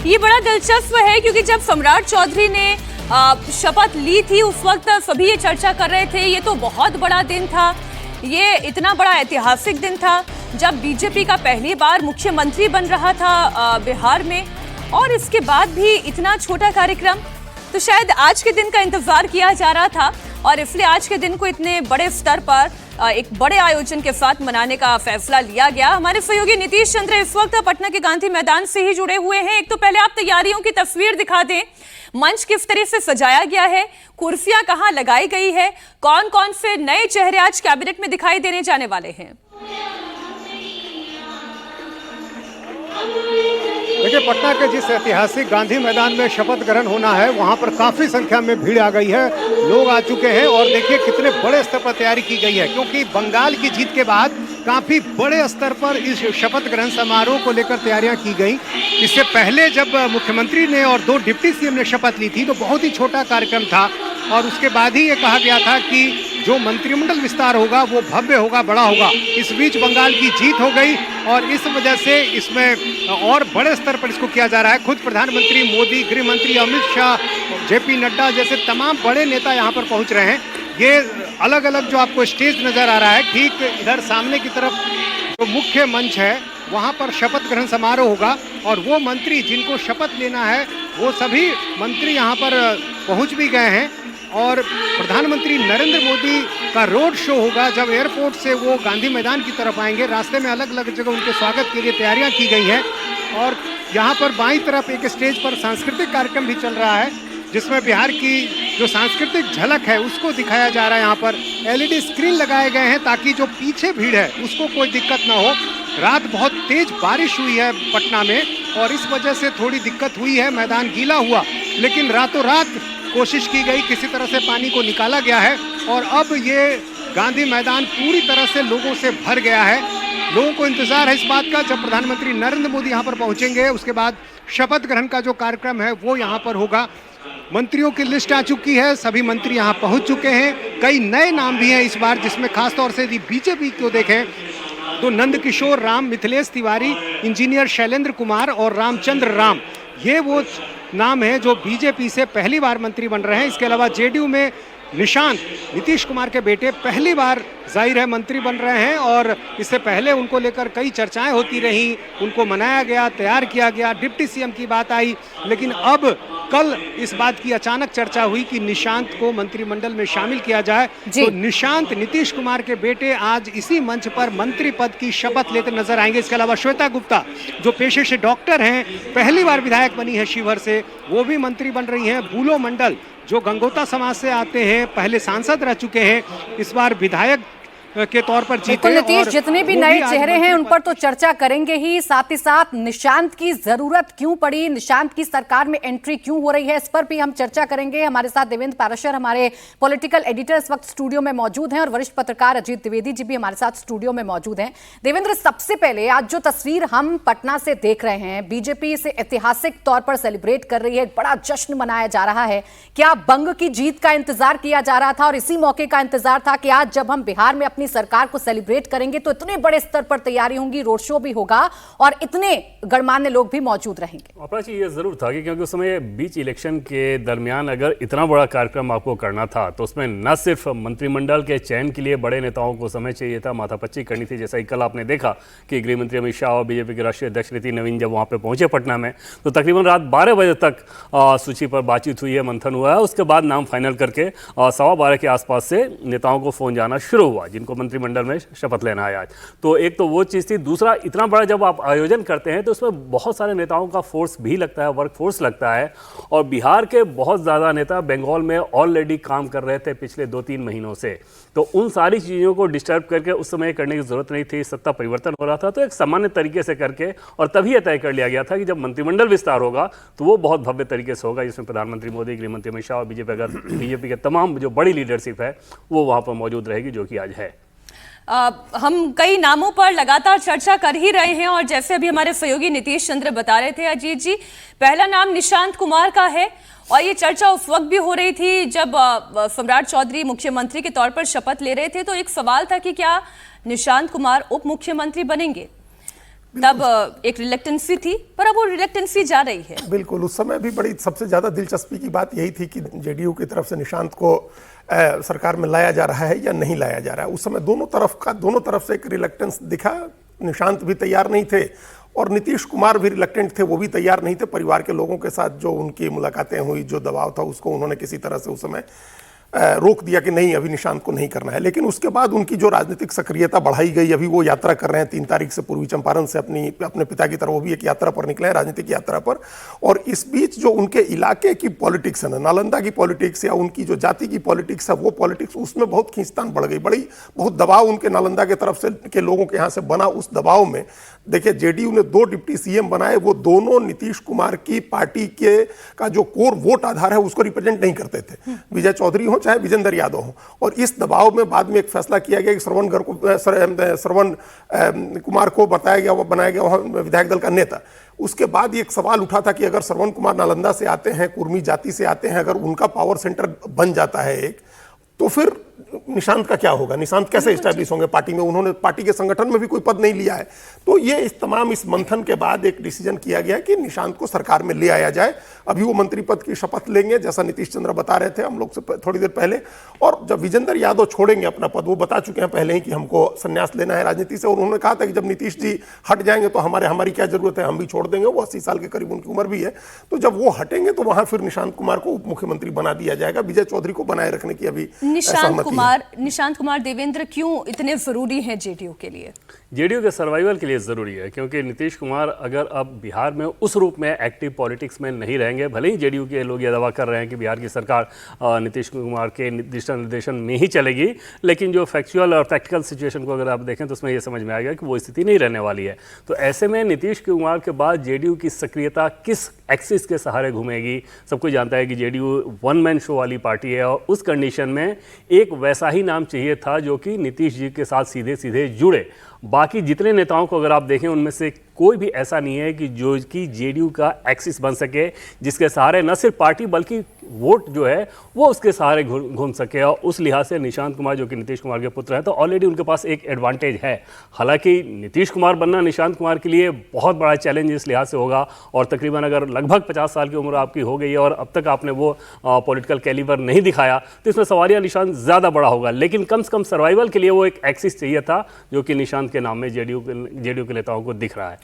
ये बड़ा दिलचस्प है क्योंकि जब सम्राट चौधरी ने शपथ ली थी उस वक्त सभी ये चर्चा कर रहे थे। ये तो बहुत बड़ा दिन था, ये इतना बड़ा ऐतिहासिक दिन था जब बीजेपी का पहली बार मुख्यमंत्री बन रहा था बिहार में, और इसके बाद भी इतना छोटा कार्यक्रम। तो शायद आज के दिन का इंतजार किया जा रहा था और इसलिए आज के दिन को इतने बड़े स्तर पर एक बड़े आयोजन के साथ मनाने का फैसला लिया गया। हमारे सहयोगी नीतीश चंद्र इस वक्त पटना के गांधी मैदान से ही जुड़े हुए हैं। एक तो पहले आप तैयारियों की तस्वीर दिखा दें, मंच किस तरह से सजाया गया है, कुर्सियां कहां लगाई गई है, कौन कौन से नए चेहरे आज कैबिनेट में दिखाई देने जाने वाले हैं। देखिए, पटना के जिस ऐतिहासिक गांधी मैदान में शपथ ग्रहण होना है वहां पर काफी संख्या में भीड़ आ गई है, लोग आ चुके हैं और देखिए कितने बड़े स्तर पर तैयारी की गई है, क्योंकि बंगाल की जीत के बाद काफी बड़े स्तर पर इस शपथ ग्रहण समारोह को लेकर तैयारियां की गई। इससे पहले जब मुख्यमंत्री ने और 2 डिप्टी सीएम ने शपथ ली थी तो बहुत ही छोटा कार्यक्रम था और उसके बाद ही ये कहा गया था कि जो मंत्रिमंडल विस्तार होगा वो भव्य होगा, बड़ा होगा। इस बीच बंगाल की जीत हो गई और इस वजह से इसमें और बड़े स्तर पर इसको किया जा रहा है। खुद प्रधानमंत्री मोदी, गृह मंत्री अमित शाह, जेपी नड्डा जैसे तमाम बड़े नेता यहाँ पर पहुँच रहे हैं। ये अलग अलग जो आपको स्टेज नजर आ रहा है, ठीक इधर सामने की तरफ जो मुख्य मंच है वहाँ पर शपथ ग्रहण समारोह होगा और वो मंत्री जिनको शपथ लेना है वो सभी मंत्री यहाँ पर पहुँच भी गए हैं और प्रधानमंत्री नरेंद्र मोदी का रोड शो होगा जब एयरपोर्ट से वो गांधी मैदान की तरफ आएंगे। रास्ते में अलग अलग जगह उनके स्वागत के लिए तैयारियां की गई हैं और यहाँ पर बाईं तरफ एक स्टेज पर सांस्कृतिक कार्यक्रम भी चल रहा है जिसमें बिहार की जो सांस्कृतिक झलक है उसको दिखाया जा रहा है। यहाँ पर LED स्क्रीन लगाए गए हैं ताकि जो पीछे भीड़ है उसको कोई दिक्कत ना हो। रात बहुत तेज बारिश हुई है पटना में और इस वजह से थोड़ी दिक्कत हुई है, मैदान गीला हुआ, लेकिन रातों रात कोशिश की गई, किसी तरह से पानी को निकाला गया है और अब ये गांधी मैदान पूरी तरह से लोगों से भर गया है। लोगों को इंतजार है इस बात का जब प्रधानमंत्री नरेंद्र मोदी यहाँ पर पहुँचेंगे उसके बाद शपथ ग्रहण का जो कार्यक्रम है वो यहाँ पर होगा। मंत्रियों की लिस्ट आ चुकी है, सभी मंत्री यहाँ पहुँच चुके हैं। कई नए नाम भी हैं इस बार, जिसमें खासतौर से यदि बीजेपी को देखें तो नंद किशोर राम, मिथिलेश तिवारी, इंजीनियर शैलेंद्र कुमार और रामचंद्र राम, ये वो नाम है जो बीजेपी से पहली बार मंत्री बन रहे हैं। इसके अलावा जेडीयू में निशांत, नीतीश कुमार के बेटे, पहली बार जाहिर है मंत्री बन रहे हैं और इससे पहले उनको लेकर कई चर्चाएं होती रहीं, उनको मनाया गया, तैयार किया गया, डिप्टी सीएम की बात आई, लेकिन अब कल इस बात की अचानक चर्चा हुई कि निशांत को मंत्रिमंडल में शामिल किया जाए। तो निशांत नीतीश कुमार के बेटे आज इसी मंच पर मंत्री पद की शपथ लेते नजर आएंगे। इसके अलावा श्वेता गुप्ता जो पेशे से डॉक्टर हैं, पहली बार विधायक बनी है शिवहर से, वो भी मंत्री बन रही हैं। बुलो मंडल जो गंगोता समाज से आते हैं, पहले सांसद रह चुके हैं, इस बार विधायक के तौर पर जीते। नीतीश, जितने भी नए चेहरे हैं उन पर तो चर्चा करेंगे ही, साथ ही साथ निशांत की जरूरत क्यों पड़ी, निशांत की सरकार में एंट्री क्यों हो रही है, इस पर भी हम चर्चा करेंगे। हमारे साथ देवेंद्र पाराशर, हमारे पॉलिटिकल एडिटर, इस वक्त स्टूडियो में मौजूद हैं और वरिष्ठ पत्रकार अजीत द्विवेदी जी भी हमारे साथ स्टूडियो में मौजूद हैं। देवेंद्र, सबसे पहले आज जो तस्वीर हम पटना से देख रहे हैं, बीजेपी इसे ऐतिहासिक तौर पर सेलिब्रेट कर रही है, एक बड़ा जश्न मनाया जा रहा है। क्या बंग की जीत का इंतजार किया जा रहा था और इसी मौके का इंतजार था कि आज जब हम बिहार में अपनी सरकार को सेलिब्रेट करेंगे तो इतने बड़े स्तर पर तैयारी होंगी, रोड शो भी होगा और इतने गणमान्य लोग भी मौजूद रहेंगे? अपराजी, ये जरूर था कि क्योंकि उस समय बीच इलेक्शन के दरमियान अगर इतना बड़ा कार्यक्रम आपको करना था तो उसमें न सिर्फ मंत्रिमंडल के चयन के लिए बड़े नेताओं को समय चाहिए था, माथापच्ची करनी थी। जैसा कि कल आपने देखा कि गृह मंत्री अमित शाह और बीजेपी के राष्ट्रीय अध्यक्ष नितिन नवीन जब वहाँ पे पहुंचे पटना में तो तकरीबन रात 12 बजे तक सूची पर बातचीत हुई है, मंथन हुआ है। उसके बाद नाम फाइनल करके 12:15 के आसपास से नेताओं को फोन जाना शुरू हुआ जिनको मंत्रिमंडल में शपथ लेना है आज। तो एक तो वो चीज़ थी। दूसरा, इतना बड़ा जब आप आयोजन करते हैं तो उसमें बहुत सारे नेताओं का फोर्स भी लगता है, वर्क फोर्स लगता है और बिहार के बहुत ज़्यादा नेता बंगाल में ऑलरेडी काम कर रहे थे पिछले 2-3 महीनों से, तो उन सारी चीज़ों को डिस्टर्ब करके उस समय करने की जरूरत नहीं थी। सत्ता परिवर्तन हो रहा था तो एक सामान्य तरीके से करके और तभी यह तय कर लिया गया था कि जब मंत्रिमंडल विस्तार होगा तो वो बहुत भव्य तरीके से होगा, जिसमें प्रधानमंत्री मोदी, गृह मंत्री अमित शाह और बीजेपी के तमाम जो बड़ी लीडरशिप है वो वहाँ पर मौजूद रहेगी, जो कि आज है। हम कई नामों पर लगातार चर्चा कर ही रहे हैं और जैसे अभी हमारे सहयोगी नीतीश चंद्र बता रहे थे अजीत जी, पहला नाम निशांत कुमार का है और ये चर्चा उस वक्त भी हो रही थी जब सम्राट चौधरी मुख्यमंत्री के तौर पर शपथ ले रहे थे। तो एक सवाल था कि क्या निशांत कुमार उप मुख्यमंत्री बनेंगे? तब एक रिलेक्टेंसी थी, पर अब वो रिलेक्टेंसी जा रही है। बिल्कुल, उस समय भी बड़ी सबसे ज्यादा दिलचस्पी की बात यही थी कि जेडीयू की तरफ से निशांत को सरकार में लाया जा रहा है या नहीं लाया जा रहा है। उस समय दोनों तरफ से एक रिलेक्टेंस दिखा। निशांत भी तैयार नहीं थे और नीतीश कुमार भी रिलेक्टेंट थे, वो भी तैयार नहीं थे। परिवार के लोगों के साथ जो उनकी मुलाकातें हुई, जो दबाव था, उसको उन्होंने किसी तरह से उस समय रोक दिया कि नहीं, अभी निशांत को नहीं करना है। लेकिन उसके बाद उनकी जो राजनीतिक सक्रियता बढ़ाई गई, अभी वो यात्रा कर रहे हैं 3 तारीख से पूर्वी चंपारण से अपने पिता की तरफ, वो भी एक यात्रा पर निकले हैं, राजनीतिक यात्रा पर। और इस बीच जो उनके इलाके की पॉलिटिक्स है ना, नालंदा की पॉलिटिक्स या उनकी जो जाति की पॉलिटिक्स है, वो पॉलिटिक्स उसमें बहुत खींचतान बढ़ गई, बहुत दबाव उनके नालंदा के तरफ से के लोगों के यहाँ से बना। उस दबाव में देखिए जेडीयू ने 2 डिप्टी सीएम बनाए, वो दोनों नीतीश कुमार की पार्टी के का जो कोर वोट आधार है उसको रिप्रेजेंट नहीं करते थे, विजय चौधरी हो चाहे विजेंद्र यादव हो। और इस दबाव में बाद में एक फैसला किया गया कि श्रवण कुमार को बनाया गया वहाँ विधायक दल का नेता। उसके बाद एक सवाल उठा था कि अगर श्रवण कुमार नालंदा से आते हैं, कुर्मी जाति से आते हैं, अगर उनका पावर सेंटर बन जाता है एक, तो फिर निशांत का क्या होगा? निशांत कैसे स्टैब्लिश होंगे पार्टी में? उन्होंने पार्टी के संगठन में भी कोई पद नहीं लिया है। तो ये इस मंथन के बाद एक डिसीजन किया गया कि निशांत को सरकार में ले आया जाए। अभी वो मंत्री पद की शपथ लेंगे, जैसा नीतीश चंद्र बता रहे थे हम लोग से थोड़ी देर पहले। और जब विजेंद्र यादव छोड़ेंगे अपना पद, वो बता चुके हैं पहले ही कि हमको संन्यास लेना है राजनीति से। और उन्होंने कहा था कि जब नीतीश जी हट जाएंगे तो हमारी क्या जरूरत है, हम भी छोड़ देंगे। वो 80 साल के करीब उनकी उम्र भी है। तो जब वो हटेंगे तो वहां फिर निशांत कुमार को उप मुख्यमंत्री बना दिया जाएगा। विजय चौधरी को बनाए रखने की अभी निशांत कुमार देवेंद्र क्यों इतने जरूरी हैं जेडीयू के लिए? जेडीयू के सर्वाइवल के लिए ज़रूरी है, क्योंकि नीतीश कुमार अगर अब बिहार में उस रूप में एक्टिव पॉलिटिक्स में नहीं रहेंगे, भले ही जेडीयू के लोग ये दावा कर रहे हैं कि बिहार की सरकार नीतीश कुमार के दिशा निर्देशन में ही चलेगी, लेकिन जो फैक्चुअल और प्रैक्टिकल सिचुएशन को अगर आप देखें तो उसमें ये समझ में आएगा कि वो स्थिति नहीं रहने वाली है। तो ऐसे में नीतीश कुमार के बाद जेडीयू की सक्रियता किस एक्सिस के सहारे घूमेगी? सब कुछ जानता है कि जेडीयू वन मैन शो वाली पार्टी है, और उस कंडीशन में एक वैसा ही नाम चाहिए था जो कि नीतीश जी के साथ सीधे सीधे जुड़े। बाकी जितने नेताओं को अगर आप देखें उनमें से कोई भी ऐसा नहीं है कि जो कि जेडीयू का एक्सिस बन सके, जिसके सहारे न सिर्फ पार्टी बल्कि वोट जो है वो उसके सहारे घूम सके। और उस लिहाज से निशांत कुमार जो कि नीतीश कुमार के पुत्र हैं, तो ऑलरेडी उनके पास एक एडवांटेज है। हालांकि नीतीश कुमार बनना निशांत कुमार के लिए बहुत बड़ा चैलेंज इस लिहाज से होगा, और तकरीबन अगर लगभग 50 साल की उम्र आपकी हो गई है और अब तक आपने वो पॉलिटिकल कैलिबर नहीं दिखाया, तो इसमें सवालिया निशान ज़्यादा बड़ा होगा। लेकिन कम से कम सर्वाइवल के लिए वो एक एक्सिस चाहिए था जो कि निशांत के नाम में जेडीयू के नेताओं को दिख रहा है।